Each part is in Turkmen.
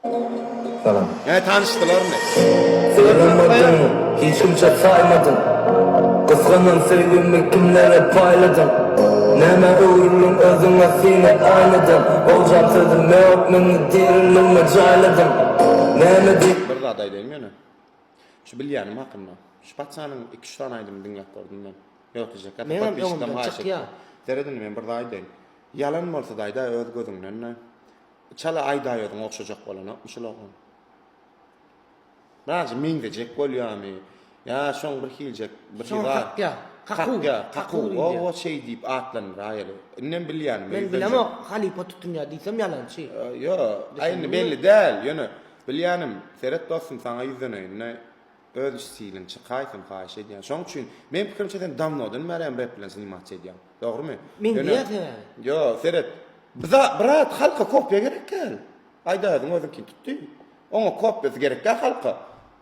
Salam. Tanıştılar mı? Sevmedim, hiç kimse saymadım. Kıskanın sevgimi kimlere payladım. Neme uğurlum özüme sine aynadım. Olacağım sözüm yok meni dirilime cayladım. Neme dik Bir aday değil mi? Şu bilýänim hakkında. Şu patsanın 2-3 tane aydım dinlep gördüm ben. Yok diyecek. Menem yolumdan çık ya. Deredin men bir aday değil. Yalan bolsa da ayda öz gözüňden. Çala ayda ýödüň okşajak bolan atmışlar. Bazı mingdejek bolýarmy? Ya şoň bir hiljek, bir Şoň hakka, kaku. O şey diýip atlanır aýaly. Inen bilýärmi? Men bilemok, halipa tutunýar diýsem ýalançy. Yo, aýny belli däl, ýöne. Bilýänim, Ferhat dostum sana ýüzüne öz stilin çykaýsam haýyş edýän. Şoň üçin men pikirimçe damnodan merem rap bilen zynmat edýän. Dogrymy? Men diýär. Yo, Ferhat, birat halka kopya gerek gel. Aýdadyň özüňki tutdy. Oňa kopya gerek gel halka.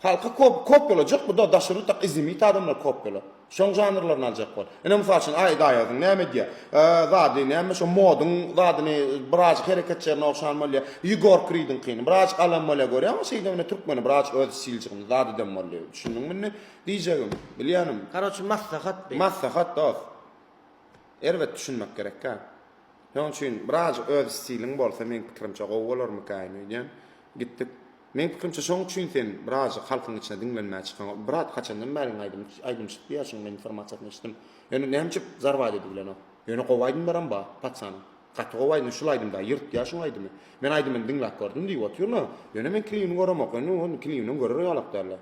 Halka kopyalajak, bu da daşyry tak izimi adamlar kopyala. Şoň janrlaryny aljak bol. Ene mysal üçin aýdaýadyň näme diýär? Zady näme şu modyň zadyny biraz hereketçerine okşanmaly. Igor Kridin kyn. Biraz alanmaly görýär, ama şeýdemine türkmeni biraz öz siljigyny zady demmaly. Düşündiňmi? Diýjegim, bilýänim. Karaçy maslahat be. Maslahat dost. Elbet düşünmek gerek ha. Şoň üçin biraz öz stilin bolsa men pikirimçe gowy bolarmy kaýny diýen. Gitdik. Men pikirimçe şoň üçin sen biraz halkyň içine dinlenmäge çykan. Birat kaçandan bäri aýdym çıkdy ýa şoň men informasiýany içdim. Ýöne nämçip zarwat edip bilen o. Ýöne gowaýdym baram ba, patsany. Gaty gowaýdym şulaýdym da ýyrt ýa şoň aýdym. Men aýdym men dinläp gördüm diýip otur no. Ýöne men klipini göremok, onu klipini görür ýalap derler.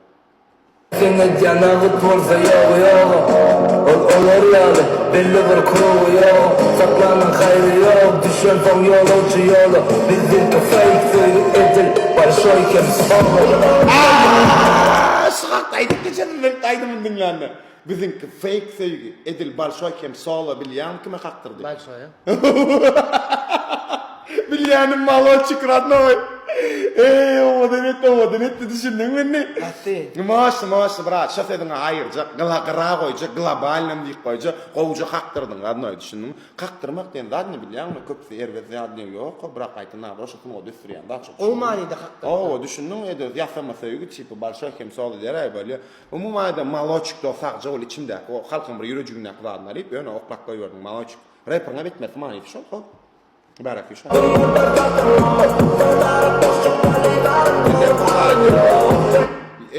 Sene canağı torza yoğu Olur yalı belli bir kuru yoğu Saklanan hayrı yoğu Düşen son yolcu yolu Bizimki fake suyu edil Başoyken sonu Şıqaqtaydık geçedim ben aydım dinlendi. Bizimki fake suyu edil Başoyken solu bilýän kime qaktırdı? Balşoya. Bilýänim malo çıkradnoy. O denet düşündün mü? Asti. Maşy brat, şafedin aýyrja, gla goýja, globalnym diýip goýja, gowja qaktyrdyň adnoy düşündüm. Qaktyrmak diýen zadny bilýärmi? Köp serwe zadny ýok, birak aýtna, başyny o düşürýän da çok. O manida qaktyrdy. O düşündüm, edi ýafama söýgü tipi başa hem solu derä bolýar. Umumyň maloçyk da sagja ol içimde. O halkyň bir ýürejigine qadar alyp, ýöne oklak goýberdiň maloçyk. Rapperňa bitmedi many şu. Barak şu.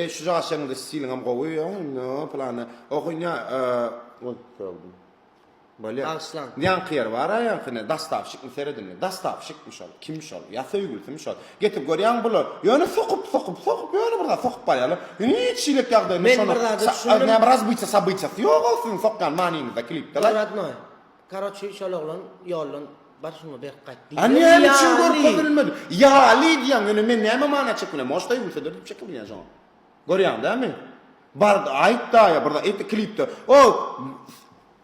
Şu jaşanyň da stilin am gowy, no plana. Oxuňa bolýar. Arslan. Ýankyr bar ýankyny dastavşyk mı seredin? Dastavşykmyş ol. Kimmiş ol? Ýa söýgülsümüş ol. Getip görýän bular. Ýöne sokup, ýöne bir sokup barýarlar. Hiç şeýlek ýagdaýda Men bir zada düşündüm. Ne biraz byça sabyça. Ýok olsun sokkan manyňda klipde. Radnoy. Karaçy şolaglan ýolun başyny bek gaýtdy. Anne için görüp bilmedi. Ya Ali diýen ýöne men näme mana çykne? Moşda ýulsa dörtüp çykylýan jan. Görýän dämi? Bar aýtda ýa burada et klipde. O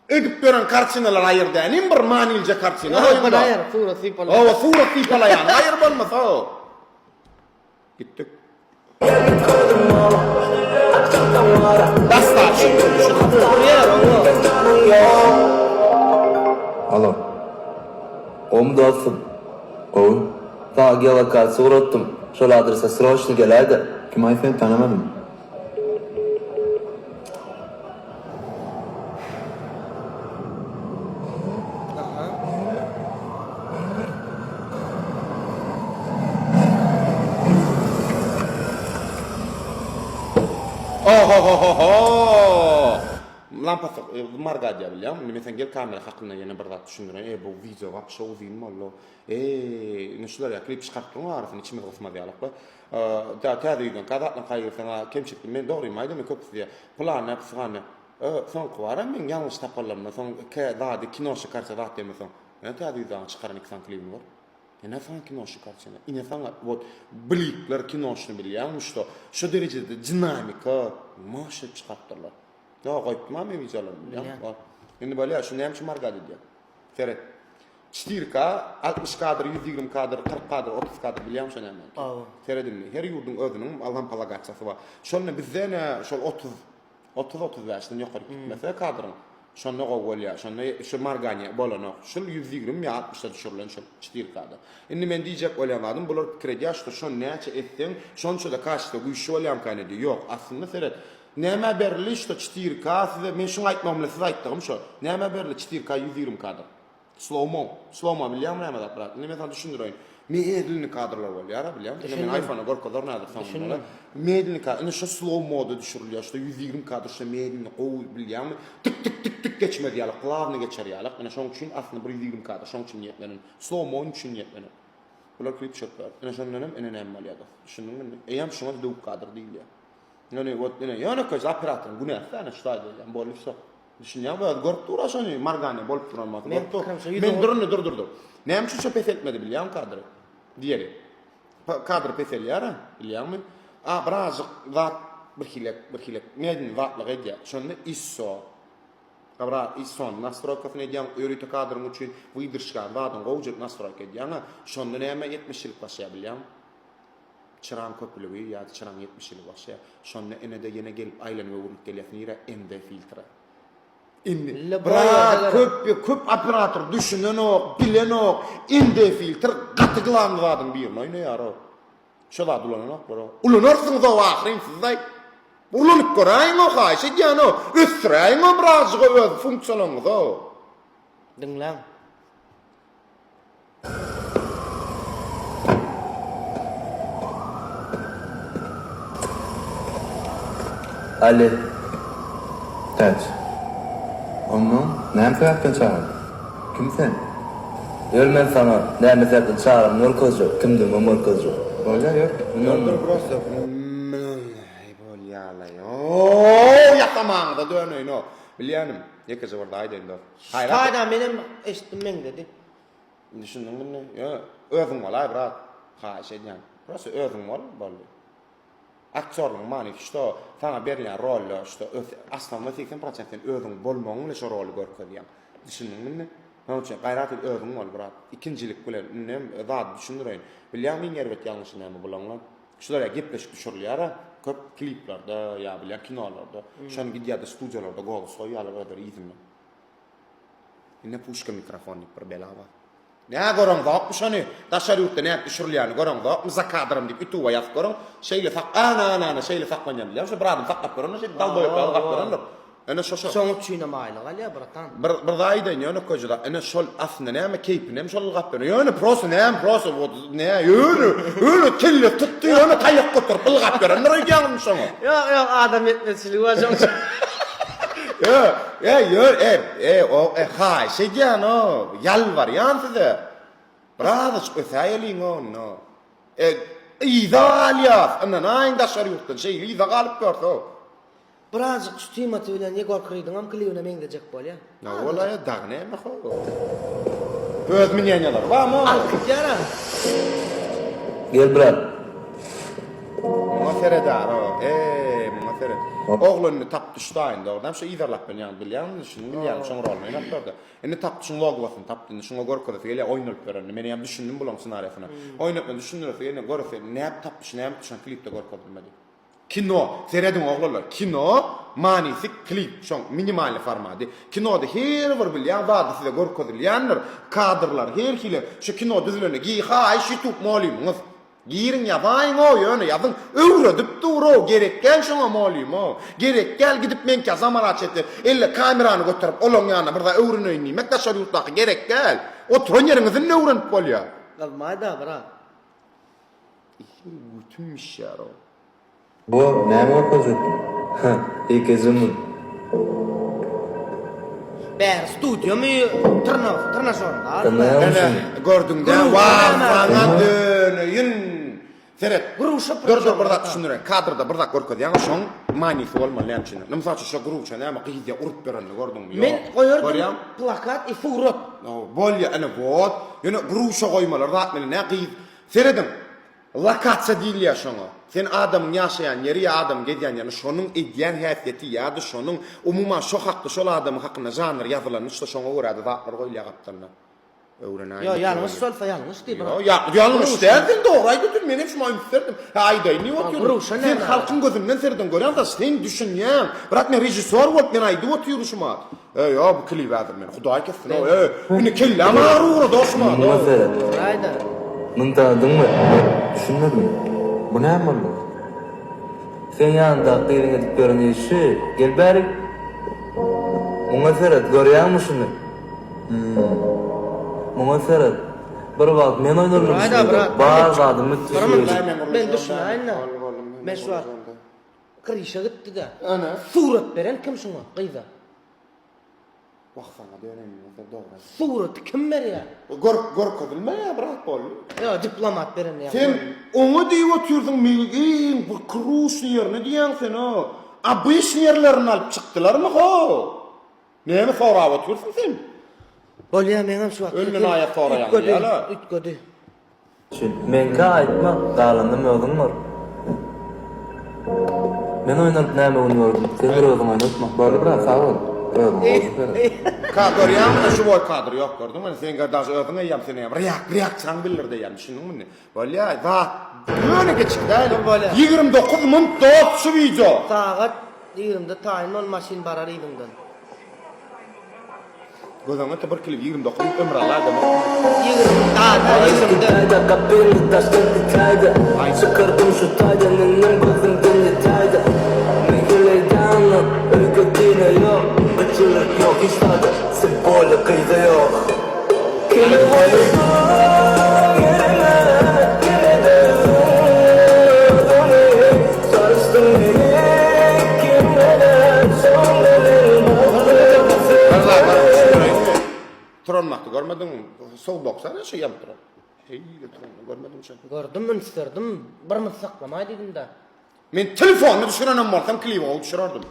edip gören kartinalar aýyrda. Nim bir manylja kartina. Aýyr, sura sipala. O sura sipala ýa. Aýyr bolmasa o. Gitdik. Basta. Alo. Oğum dostum. Oğum. Daha geokasyny soratdım. Şol adrese sroçny gelýärdi. Kim aýsam tanamadym. Lampa margadia bilýär. Mesela gel kamera hakkında ýene bir zat düşündürän. Bu video wapşo uzyn mollo. Nuşlar ya klip çykartdyň arasyn içime gysmady ýalyp. Täze ýüzden kadatlan gaýyrsaňa kemçikli men dogrymy aýdym köp diýär. Plan napsygany. Soň quwara men ýalňyş tapallarmy. Soň zady kino şykarsa zat demesoň. Men täze ýüzden çykaran iki klipim bar. Ene fan kino şykarçyna. Ine fan вот blipler kinoşny bilýärmi şo. Şo derejede dinamika maşa çykartdylar. Ya goýpma men wizalarym ya. Endi bolýar şu näme margady diýär. Ferhat. 4K, 60 kadr, 120 kadr, 40 kadr, 30 kadr bilýärmi şo näme? Ferhat'im her ýurdun özüniň lampa-lagaçasy bar. Şonu bizden şol 30-35-den ýokary gitmese kadryň. Şonda gowul ya, şonda şu marganya bolano. Şol 120 ya 60 düşürülen şol 4K'da. Indi men diýjek bolýanladım, bular pikir edýär, şo näçe etdiň, şonça da kaçdy, bu iş bolýam kany diýär. Ýok, aslında seret. Näme berli işte 4K, size men şunu aýtmamly, siz aýtdym şo. Näme berli 4K 120K'da. Slow-mo bilýärmi näme da bırak. Näme sen düşündirýin. Medilni kadrlar bolýar, bilýärmi? Men iPhone-a gorkodar nädir sanmylar. Medilni kadr, indi şo slow-moda düşürilýär, işte 120 kadr şo medilni gowy bilýärmi? Tik geçmedi ýaly, klavny geçer ýaly. Ana şoň üçin aslında 120 kadr, şoň üçin ýetmenen. Slow-mo üçin ýetmenen. Bular klip çöpler. Ana şondan hem enen bolýar. Düşündiňmi? Eýam şoňa dow kadr diýilýär. Yani вот, yani köz operator günähde ana şuday diýen bolýsa. Düşünýär bu görüp duraşany margany bolup duranmagy. Men durdur. Näme üçin çöp etmedi bilýärmi kadry? Diýeri. Kadr peselýär, bilýärmi? Biraz zat bir hilek. Medin vatlyk edýär. Şonda ISO. Kabra ISO настройкаsyny edýän öýreti kadryň üçin wydyrsgan wadyň gowjak настройка edýän. Şonda näme 70-lik başlaýar bilýärmi? Çıran köpülüğü ya da çıran 70'lik başlaýar. Şonda enede yine gelip aýlanyp öwürlük gelýär ýere ND filtre. Indi köp operator düşünen ok, bilen ok, ND filtre gatyglan wadyň bir näme ýaro. Şola dulanak bar. Ulanarsynız o ahyryn sizday. Ulanyp göräýin o haýşe ýano, ösräýin o biraz öz funksiýonuňyzy o. Dinläň. Ali. Kaç. Ondan näme sebäpden çağırdın? Kim sen? Görmen sana näme sebäpden çağırdım, Nurkozjo. Kimdim o Nurkozjo? Bolýar ýok. Nurdur burası. Bolýarlar. Oo, ýatamağda dönöýün o. Bilýänim. Ýekese barda aýdynda. Hayda menem eşitdim dedi. Düşündiňmi? Ýa, özüň bolar, brat. Haýş edýän. Burası özüň boldy. Aktörlüğün mani işte sana berilen rolle işte aslında 80% özüň bolmagyň şu rol görkezýär. Düşündiňmi? Onun için gayrat edip özüň bol brat. İkincilik bilen nem zat düşündirýin. Bilýärmi gerwet ýalňyş näme bolanlar? Şulara gepleşip düşürilýär. Köp kliplerde ya bilýär kinolarda. Şonu gidýärdi studiýalarda golos goýýarlar öder ýyzynda. Ine pushka mikrofonni bir belava. Ne görüň zat şonu daşary ýurtda näme düşürilýär görüň zat myza kadrym diýip ütuwa ýazyp görüň. Şeýle faq ana şeýle faqlanýan bilýär. Şu bradym faqlap görüň, şeýle dalboýup galap görüň. Ana şo. Soňup çyna maýly galýa bratan. Bir daýda ýöne köjüda. Ana şol aslında näme keypin, näme şol gap berýär. Ýöne prosto näme prosto ne ýöne telle tutdy ýöne taýak götürüp ılgap berýär. Näme ýaňym şoňa? Ýok adam etmesçilik var şoň. O hay şeýän o ýalvar ýan size. Bradas ösäýeliň no. İzalýas, ana näin daşary ýurtdan şeýle iza galyp gördi. Biraz üstümaty bilen ýa gorkydyň am kliwne meňdejek bolýar. Na olaya dag näme ho? Öz minýanlar. Bamo. Alkyjara. Gel brat. Maseredar o. Masere. Ogluny tapdy ştaýyn dogdam şu izarlap bilýän bilýärmi? Şunu bilýän şoň rol oýnap berdi. Indi tapdy şoň logosyny tapdy, şoňa gorkada gelýär oýnap berýär. Men ýa düşündim bulan senariosyny. Oýnap men düşündim ýene gorky näme tapdy, näme şu klipde gorkada bilmedi. Kino, seyredin oglanlar. Kino, manisi klip, şoň minimal formaty. Kinoda her bir bilýän wady size gorkodylýanlar, kadrlar her hili şu kino düzülene giýha şu tup molymyňyz. Girin ýabaýyň o ýöne ýazyň öwredip duro gerek gel şoňa molym o. Gerek gel gidip men kamera çetdi. Elle kamerany götürüp olaň ýanyna birde öwrenýän nimek daşary ýurtdaky gerek gel. Oturan ýeriňizden öwrenip bolýar. Galmaýda bra. Bütün işler o. Bu näme okuzutdy? Ekezim. Ber studiýomy trnaşor. Gördüňde sana dönüýün. Seret. Gruşa Dur birda düşünürän. Kadrda birda görkezýän şoň manisi bolmaýan çyny. Nämä şu gruşa näme gyýdýa urup berenli gördüňmi? Men goýardym plakat ifurot. Bolýa ana bot. Ýöne gruşa goýmalar zat meni näme gyýd. Seredin. Lokasiýa diýilýär şoňa. Sen adamyň ýaşaýan ýeri adam gedýän ýa-ni şonuň edýän häsiýeti ýa-da şonuň umuman şo hakda şol adamyň hakyna janr ýazylan, işte şoňa görä zatlar goýulýar gapdanda. Öwrenäýin. Yo, ýalňyş bolsa ýalňyş diýip. Ya ýalňyş däldin, dogry götür, men hep şuňa ümitlerdim. Aýday, niye Guruşa oturuyorsun? Sen näme? halkyň gözünden serden görýän da sen düşünýän. Birak men rejissor bolup men aýdy oturýarşyma. Ya bu klip ädir men. Hudaý kessin. Meni kelle amaruğuna doşma. Mesela Aýda. bunu tanıdın mı? Düşünmedin mi? Bu ne boldy? Sen yanında kıyırın edip görünüşü, gel bari. Muňa serat görýärmişmi? Muňa serat. Bir wagt men oýnarmyşym. Aýda, bırak. Bar zadymy Ben düşünäýin. Ben şu an Kırışa gitti de. Ana. Surat beren kim şuna? Kıyda. Wagtana döneňizde dogry. Surat kim berýär? Gor kadılma ya bırak bol. Ya diplomat beren ya. Sen onu diýip oturdun milgin bu krus ýerine diýen sen o. A bu iş yerlerini alıp çıktılar mı ho? Näme sorap otursun sen? Bolýa meňem şu wagt. Önüne aýak soraýan ýala. Ütgödi. Menkä aýtma, galanym özüň bar. Men oýnap näme oýnardym? Sen bir özüň oýnatma. Bari bir sağ ol. Kadryan da şu boy kadr yok gördün mü? Sen gardaş ödüne yap seni yap. Riyak çan bilir de yani düşündün mü? Bolýa, va. Böyle geçik däl Bolýa. 29 minut dop şu video. Sagat 20'de taýin ol maşin barar ýygyňdan. Gözüňe tabir kilip 29 ömür alar deme. 20'de. Tayda kapını taşkentli tayda. Çıkardım şu taydanın gözümden tayda. Mekele canım, öykütüne yok. Açılır yok hiç tadı, simbole kıyda yok. Kime koydu yerine, kime de ödümü. Sarıştın beni, kime de son benim Tronmakta görmedin mi? Sol boksana şey yap turan. Hey, görmedim sen. Gördüm, isterdim. Bir mi saklamaý dedim de. Men telefonu düşürenem bolsam klibi ol düşürerdim.